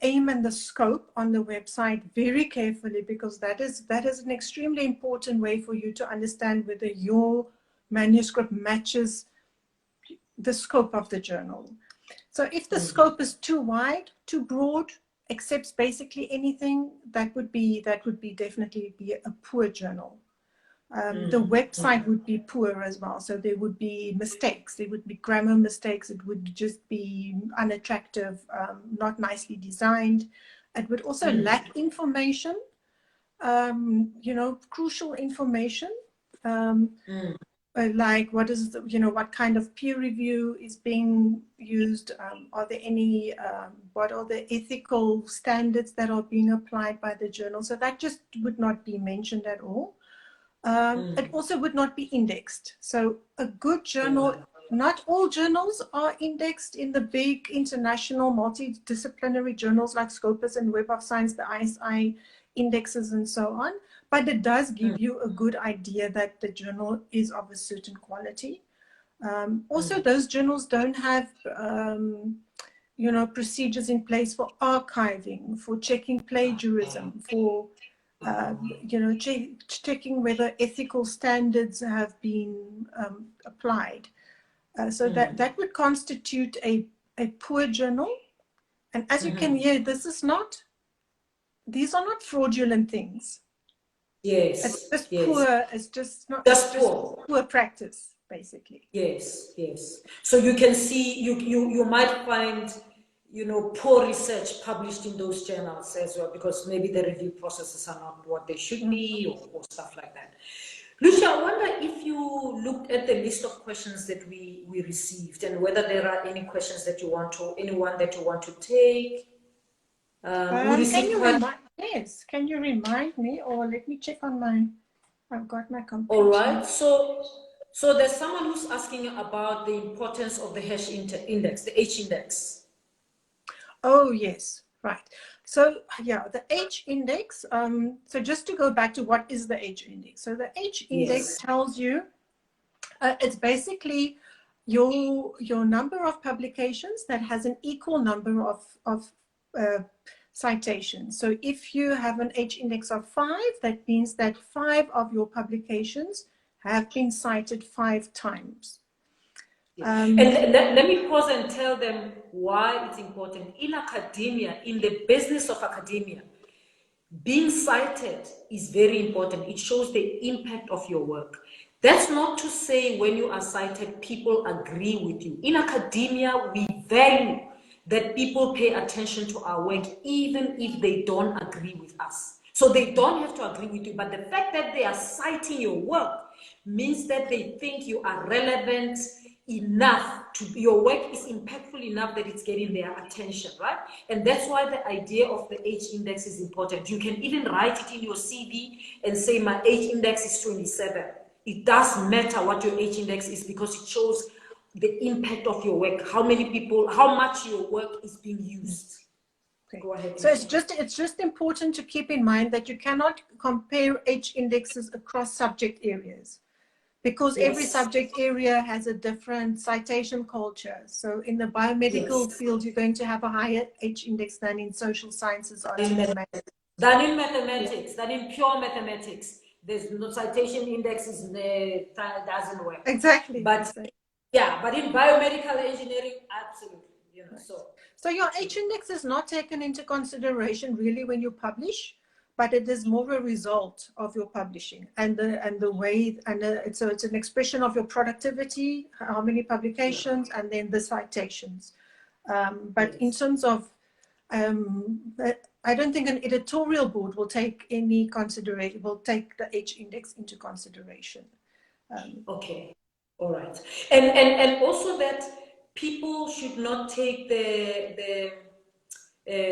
aim and the scope on the website very carefully, because that is an extremely important way for you to understand whether your manuscript matches the scope of the journal. So if the scope is too wide, too broad, accepts basically anything, that would definitely be a poor journal. The website would be poor as well. So there would be mistakes. There would be grammar mistakes. It would just be unattractive, not nicely designed. It would also lack information, crucial information. Like what kind of peer review is being used? Are there any, what are the ethical standards that are being applied by the journal? So that just would not be mentioned at all. It also would not be indexed. So a good journal, not all journals are indexed in the big international multidisciplinary journals like Scopus and Web of Science, the ISI indexes and so on. But it does give you a good idea that the journal is of a certain quality. Also, those journals don't have, procedures in place for archiving, for checking plagiarism, for, checking whether ethical standards have been applied. So that would constitute a poor journal. And as you can hear, these are not fraudulent things. Yes. It's just yes. poor. It's just not just poor. Poor practice, basically. Yes. So you can see you might find poor research published in those journals as well, because maybe the review processes are not what they should be, or stuff like that. Lucia, I wonder if you looked at the list of questions that we received, and whether there are any questions that anyone that you want to take. Yes, can you remind me, or let me check on I've got my computer. All right, so there's someone who's asking about the importance of the hash index, the H index. Oh, yes, right. So yeah, the H index, so just to go back to what is the H index. So the H index tells you, it's basically your number of publications that has an equal number of citations. So if you have an H index of 5, that means that 5 of your publications have been cited 5 times. And let me pause and tell them why it's important. In academia, in the business of academia, being cited is very important. It shows the impact of your work. That's not to say when you are cited, people agree with you. In academia, we value that people pay attention to our work, even if they don't agree with us. So they don't have to agree with you, but the fact that they are citing your work means that they think you are relevant enough, your work is impactful enough that it's getting their attention, right? And that's why the idea of the H index is important. You can even write it in your CV and say my H index is 27. It does matter what your H index is, because it shows the impact of your work, how much your work is being used. Okay. Go ahead. So it's just important to keep in mind that you cannot compare H indexes across subject areas, because every subject area has a different citation culture. So in the biomedical field, you're going to have a higher H index than in social sciences or than in mathematics, than in pure mathematics. There's no citation index doesn't work. Exactly. But but in biomedical engineering, absolutely. So your H index is not taken into consideration really when you publish, but it is more a result of your publishing and the way, so it's an expression of your productivity, how many publications, and then the citations. But in terms of, I don't think an editorial board will take the H index into consideration. Okay, all right, and also that people should not take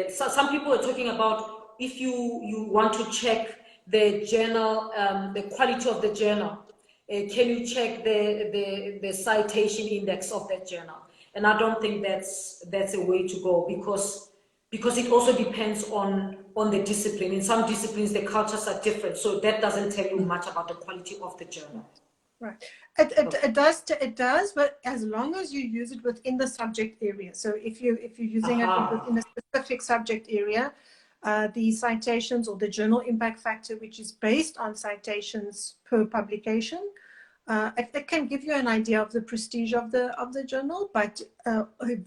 so some people are talking about, if you want to check the journal, the quality of the journal, can you check the citation index of that journal? And I don't think that's a way to go, because it also depends on the discipline. In some disciplines, the cultures are different, so that doesn't tell you much about the quality of the journal. Right. It does, but as long as you use it within the subject area. So if you're using it within a specific subject area, the citations or the journal impact factor, which is based on citations per publication, it can give you an idea of the prestige of the journal, but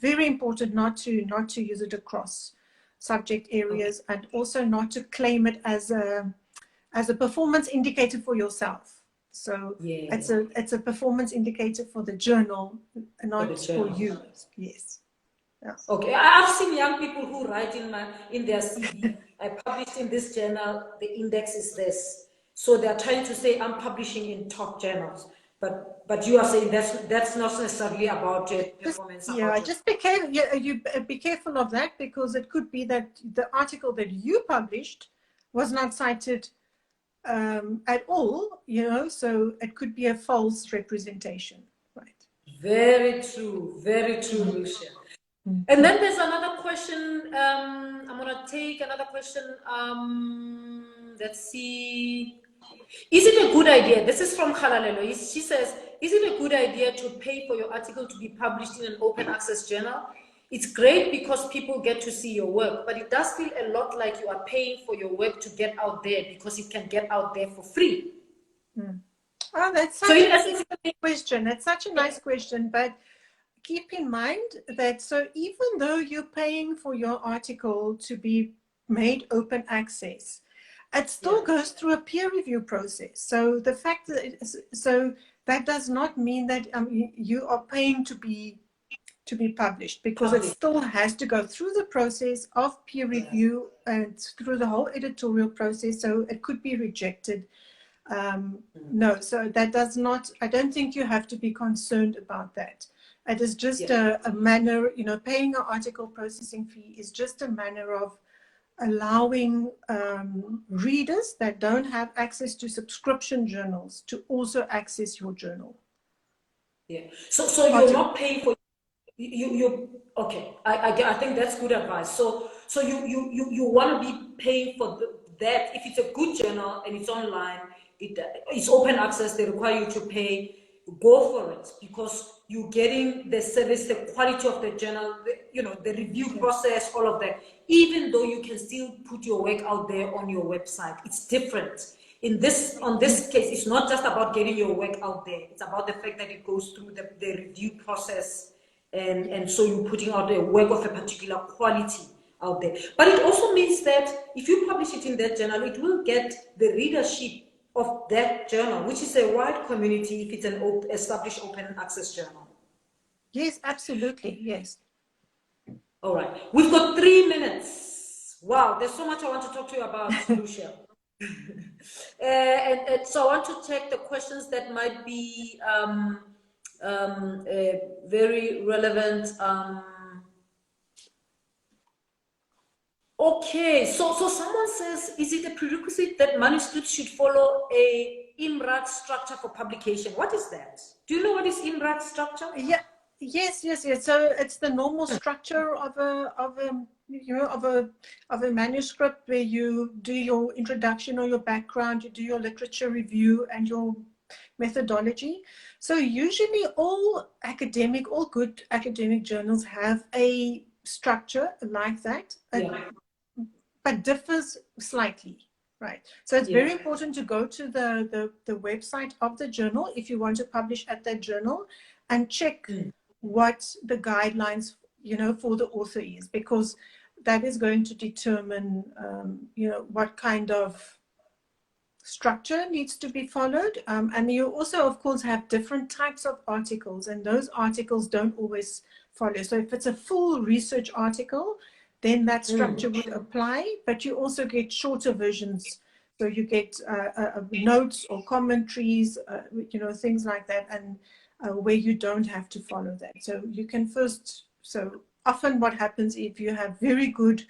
very important not to use it across subject areas, and also not to claim it as a performance indicator for yourself. So it's a performance indicator for the journal, not for you. Yes. Yeah. Okay, I've seen young people who write in their CV, I published in this journal, the index is this. So they're trying to say I'm publishing in top journals, but you are saying that's not necessarily about performance. Just be careful. You be careful of that, because it could be that the article that you published was not cited at all, so it could be a false representation, right? Very true, Lucia. And then there's another question. I'm gonna take another question. Let's see. Is it a good idea? This is from Khalalelo. She says, is it a good idea to pay for your article to be published in an open access journal? It's great because people get to see your work, but it does feel a lot like you are paying for your work to get out there, because it can get out there for free. Oh, that's such a nice question. It's such a nice question, but keep in mind that, so even though you're paying for your article to be made open access, it still goes through a peer review process. So the fact that that does not mean that you are paying to be published, because it still has to go through the process of peer review and through the whole editorial process. So it could be rejected. No, so that does not, I don't think you have to be concerned about that. It is just a manner, paying an article processing fee is just a manner of allowing readers that don't have access to subscription journals to also access your journal. Yeah. So you're not paying for you. Okay. I think that's good advice. So you want to be paying for that. If it's a good journal and it's online, it's open access, they require you to pay. Go for it, because you're getting the service, the quality of the journal, the review process, all of that. Even though you can still put your work out there on your website, it's different. On this case, it's not just about getting your work out there. It's about the fact that it goes through the review process, and so you're putting out a work of a particular quality out there. But it also means that if you publish it in that journal, it will get the readership of that journal, which is a wide community if it's an established open access journal. Yes, absolutely. Yes. All right. We've got 3 minutes. Wow, there's so much I want to talk to you about, Lucia. and so I want to check the questions that might be very relevant. Okay, so someone says, is it a prerequisite that manuscripts should follow a IMRAT structure for publication? What is that? Do you know what is IMRAT structure? Yeah, yes. So it's the normal structure of a manuscript, where you do your introduction or your background, you do your literature review and your methodology. So usually all good academic journals have a structure like that. But differs slightly, right? So it's very important to go to the website of the journal if you want to publish at that journal, and check what the guidelines, for the author is, because that is going to determine, what kind of structure needs to be followed. And you also, of course, have different types of articles, and those articles don't always follow. So if it's a full research article, then that structure would apply, but you also get shorter versions. So you get notes or commentaries, things like that, and where you don't have to follow that. So you can so often what happens, if you have very good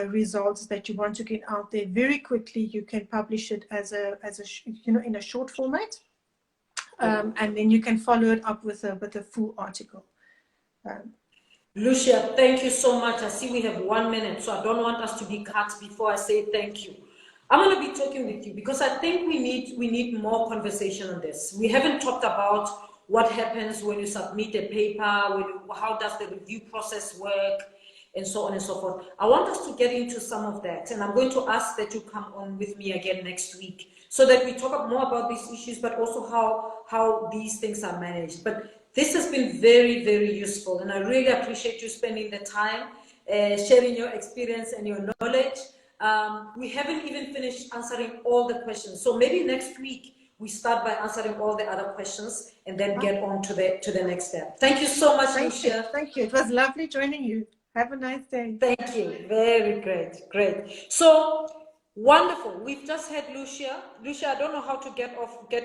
results that you want to get out there very quickly, you can publish it as in a short format. And then you can follow it up with a full article. Lucia, thank you so much. I see we have 1 minute, so I don't want us to be cut before I say thank you. I'm going to be talking with you because I think we need more conversation on this. We haven't talked about what happens when you submit a paper, how does the review process work, and so on and so forth. I want us to get into some of that, and I'm going to ask that you come on with me again next week so that we talk more about these issues, but also how these things are managed. But this has been very, very useful, and I really appreciate you spending the time sharing your experience and your knowledge. We haven't even finished answering all the questions, so maybe next week we start by answering all the other questions and then get on to the next step. Thank you so much, Lucia. Thank you. It was lovely joining you. Have a nice day. Thank you. Very great. Great. So wonderful. We've just had Lucia. Lucia, I don't know how to get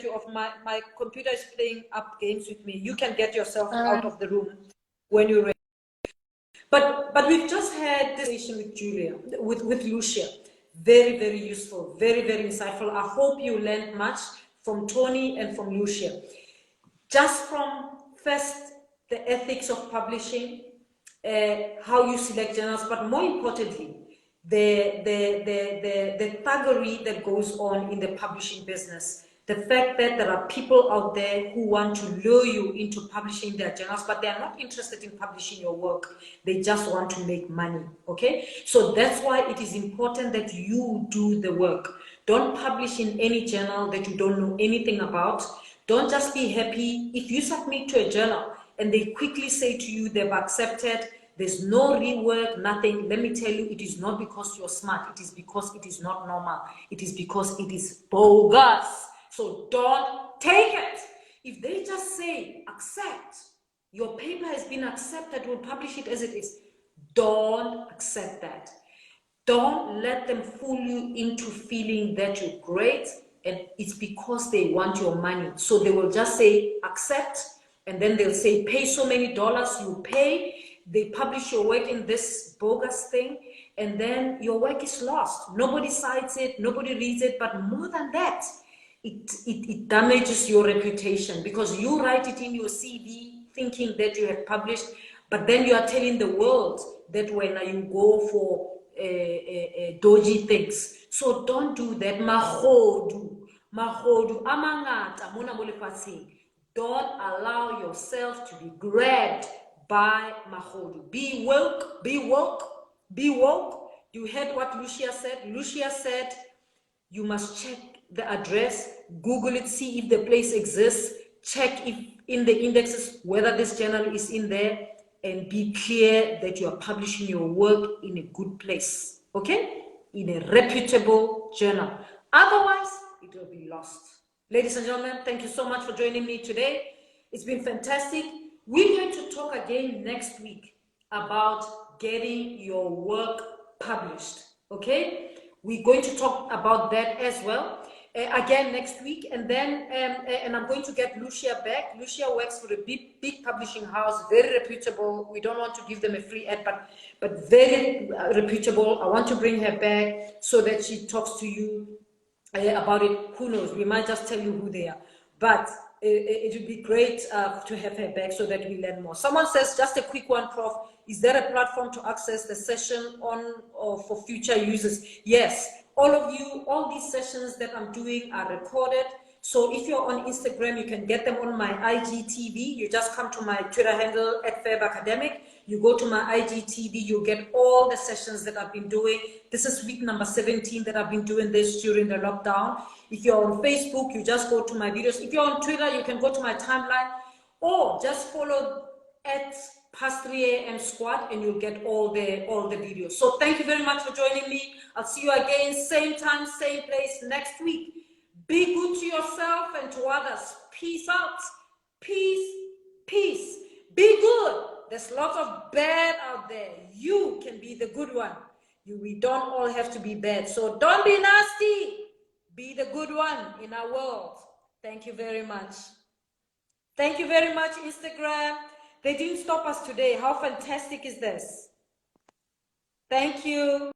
you off. My computer is playing up games with me. You can get yourself out of the room when you're ready. But we've just had this session with Julia, with Lucia. Very, very useful, very, very insightful. I hope you learned much from Tony and from Lucia. Just from first the ethics of publishing, how you select journals, but more importantly, the thuggery that goes on in the publishing business. The fact that there are people out there who want to lure you into publishing their journals, but they are not interested in publishing your work. They just want to make money, okay? So that's why it is important that you do the work. Don't publish in any journal that you don't know anything about. Don't just be happy if you submit to a journal and they quickly say to you they've accepted, there's no rework, nothing. Let me tell you, it is not because you're smart. It is because it is not normal. It is because it is bogus. So don't take it. If they just say, accept, your paper has been accepted, we'll publish it as it is. Don't accept that. Don't let them fool you into feeling that you're great and it's because they want your money. So they will just say, accept, and then they'll say, pay so many dollars, you pay. They publish your work in this bogus thing, and then your work is lost. Nobody cites it, nobody reads it, but more than that, it damages your reputation because you write it in your CV thinking that you have published, but then you are telling the world that when you go for dodgy things. So don't do that. Mahodu, amangata, mona mo lefatsheng. Don't allow yourself to be grabbed by mahodu. Be woke, be woke, be woke. You heard what Lucia said. Lucia said you must check the address, Google it, see if the place exists, check if in the indexes whether this journal is in there, and be clear that you are publishing your work in a good place, okay? In a reputable journal. Otherwise, it will be lost. Ladies and gentlemen, thank you so much for joining me today. It's been fantastic. We're going to talk again next week about getting your work published, okay? We're going to talk about that as well. Again next week, and then and I'm going to get Lucia back. Lucia works for a big publishing house, very reputable. We don't want to give them a free ad, but very reputable. I want to bring her back so that she talks to you about it. Who knows, we might just tell you who they are, but it would be great to have her back so that we learn more. Someone says, just a quick one, Prof, is there a platform to access the session on or for future users? Yes. All of you, all these sessions that I'm doing are recorded. So if you're on Instagram, you can get them on my IGTV. You just come to my Twitter handle @FabAcademic. You go to my IGTV, you get all the sessions that I've been doing. This is week number 17 that I've been doing this during the lockdown. If you're on Facebook, you just go to my videos. If you're on Twitter, you can go to my timeline or just follow @past 3 AM Squad and you'll get all the videos. So thank you very much for joining me. I'll see you again, same time, same place next week. Be good to yourself and to others. Peace out. Peace, peace. Be good. There's lots of bad out there. You can be the good one. We don't all have to be bad. So don't be nasty. Be the good one in our world. Thank you very much. Thank you very much, Instagram. They didn't stop us today. How fantastic is this? Thank you.